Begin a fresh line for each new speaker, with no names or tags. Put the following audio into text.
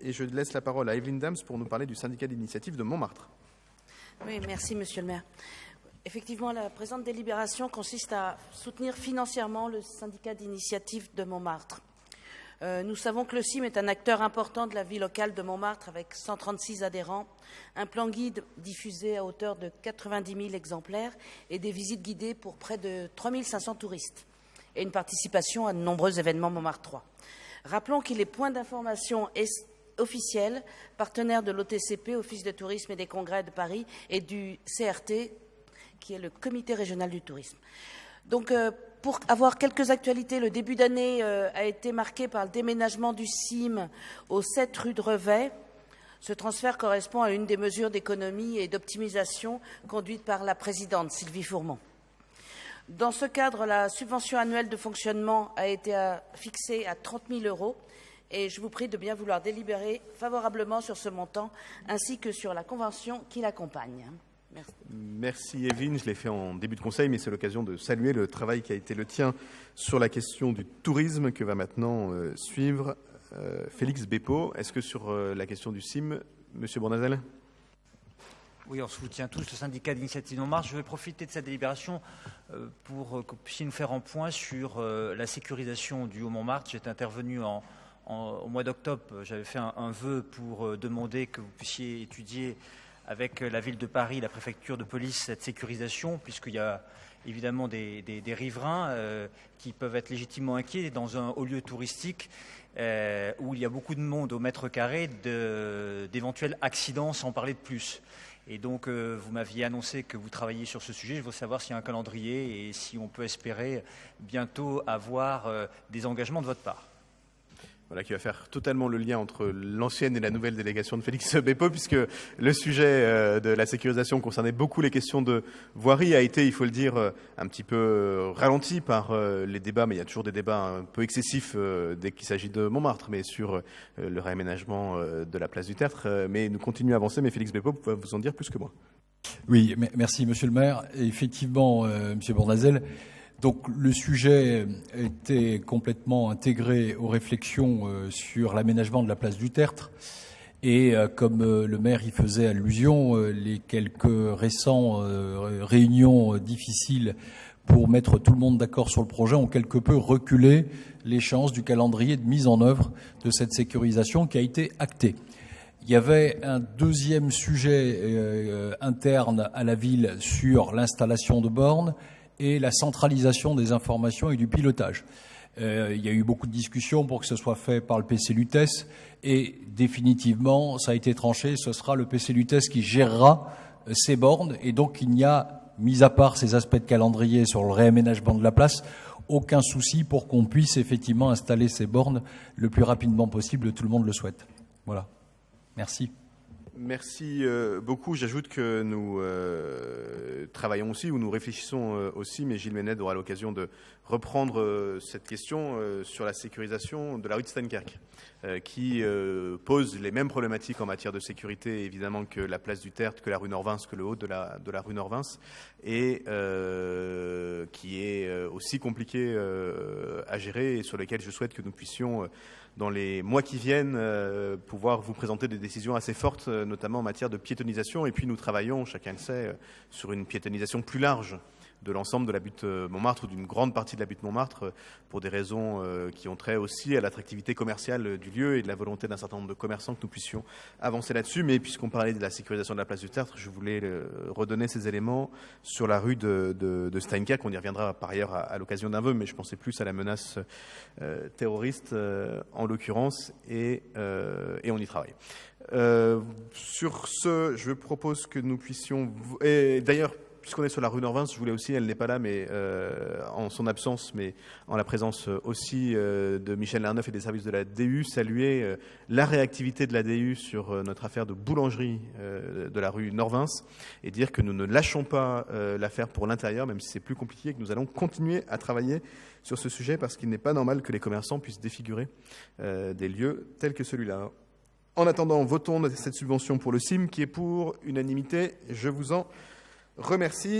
et je laisse la parole à Evelyne Dams pour nous parler du syndicat d'initiative de Montmartre.
Oui, merci Monsieur le maire. Effectivement, la présente délibération consiste à soutenir financièrement le syndicat d'initiative de Montmartre. Nous savons que le CIM est un acteur important de la vie locale de Montmartre avec 136 adhérents, un plan guide diffusé à hauteur de 90 000 exemplaires et des visites guidées pour près de 3 500 touristes et une participation à de nombreux événements montmartrois. Rappelons qu'il est point d'information officiel, partenaire de l'OTCP, Office de tourisme et des congrès de Paris, et du CRT, qui est le comité régional du tourisme. Donc, pour avoir quelques actualités, le début d'année a été marqué par le déménagement du CIM au 7 rue de Revet. Ce transfert correspond à une des mesures d'économie et d'optimisation conduites par la présidente Sylvie Fourmont. Dans ce cadre, la subvention annuelle de fonctionnement a été fixée à 30 000 € et je vous prie de bien vouloir délibérer favorablement sur ce montant ainsi que sur la convention qui l'accompagne. Merci.
Merci Evelyne, je l'ai fait en début de conseil, mais c'est l'occasion de saluer le travail qui a été le tien sur la question du tourisme que va maintenant suivre Félix Bépeau. Est-ce que sur la question du CIM, Monsieur Bournazel ?
Oui, on soutient tous le syndicat d'initiative Montmartre. Je vais profiter de cette délibération pour que vous puissiez nous faire un point sur la sécurisation du Haut-Montmartre. J'étais intervenu au mois d'octobre, j'avais fait un vœu pour demander que vous puissiez étudier avec la ville de Paris, la préfecture de police, cette sécurisation, puisqu'il y a évidemment des riverains qui peuvent être légitimement inquiets dans un haut lieu touristique où il y a beaucoup de monde au mètre carré d'éventuels accidents, sans parler de plus. Et donc, vous m'aviez annoncé que vous travailliez sur ce sujet. Je veux savoir s'il y a un calendrier et si on peut espérer bientôt avoir des engagements de votre part.
Voilà, qui va faire totalement le lien entre l'ancienne et la nouvelle délégation de Félix Bépeau, puisque le sujet de la sécurisation concernait beaucoup les questions de voirie, a été, il faut le dire, un petit peu ralenti par les débats, mais il y a toujours des débats un peu excessifs dès qu'il s'agit de Montmartre, mais sur le réaménagement de la place du Tertre. Mais nous continuons à avancer, mais Félix Bépeau peut vous en dire plus que moi.
Oui, merci Monsieur le maire. Et effectivement, Monsieur Bournazel, donc le sujet était complètement intégré aux réflexions sur l'aménagement de la place du Tertre. Et comme le maire y faisait allusion, les quelques récents réunions difficiles pour mettre tout le monde d'accord sur le projet ont quelque peu reculé l'échéance du calendrier de mise en œuvre de cette sécurisation qui a été actée. Il y avait un deuxième sujet interne à la ville sur l'installation de bornes et la centralisation des informations et du pilotage. Il y a eu beaucoup de discussions pour que ce soit fait par le PC Lutèce et définitivement, ça a été tranché, ce sera le PC Lutèce qui gérera ces bornes et donc il n'y a, mis à part ces aspects de calendrier sur le réaménagement de la place, aucun souci pour qu'on puisse effectivement installer ces bornes le plus rapidement possible, tout le monde le souhaite. Voilà. Merci.
Merci beaucoup. J'ajoute que nous travaillons aussi, ou nous réfléchissons aussi, mais Gilles Méned aura l'occasion de reprendre cette question sur la sécurisation de la rue de Steinkerk, qui pose les mêmes problématiques en matière de sécurité, évidemment, que la place du Tertre, que la rue Norvins, que le haut de la rue Norvins, et qui est aussi compliqué à gérer et sur lequel je souhaite que nous puissions dans les mois qui viennent, pouvoir vous présenter des décisions assez fortes, notamment en matière de piétonisation. Et puis nous travaillons, chacun le sait, sur une piétonisation plus large de l'ensemble de la butte Montmartre ou d'une grande partie de la butte Montmartre pour des raisons qui ont trait aussi à l'attractivité commerciale du lieu et de la volonté d'un certain nombre de commerçants que nous puissions avancer là-dessus. Mais puisqu'on parlait de la sécurisation de la place du Tertre, je voulais redonner ces éléments sur la rue de Steinkerk. On y reviendra par ailleurs à l'occasion d'un vœu, mais je pensais plus à la menace terroriste en l'occurrence et on y travaille. Sur ce, je propose que nous puissions... Et d'ailleurs, puisqu'on est sur la rue Norvins, je voulais aussi, elle n'est pas là, mais en son absence, mais en la présence aussi de Michel Lerneuf et des services de la DU, saluer la réactivité de la DU sur notre affaire de boulangerie de la rue Norvins et dire que nous ne lâchons pas l'affaire pour l'intérieur, même si c'est plus compliqué, et que nous allons continuer à travailler sur ce sujet parce qu'il n'est pas normal que les commerçants puissent défigurer des lieux tels que celui-là. En attendant, votons cette subvention pour le CIM qui est pour unanimité. Je vous en remercie.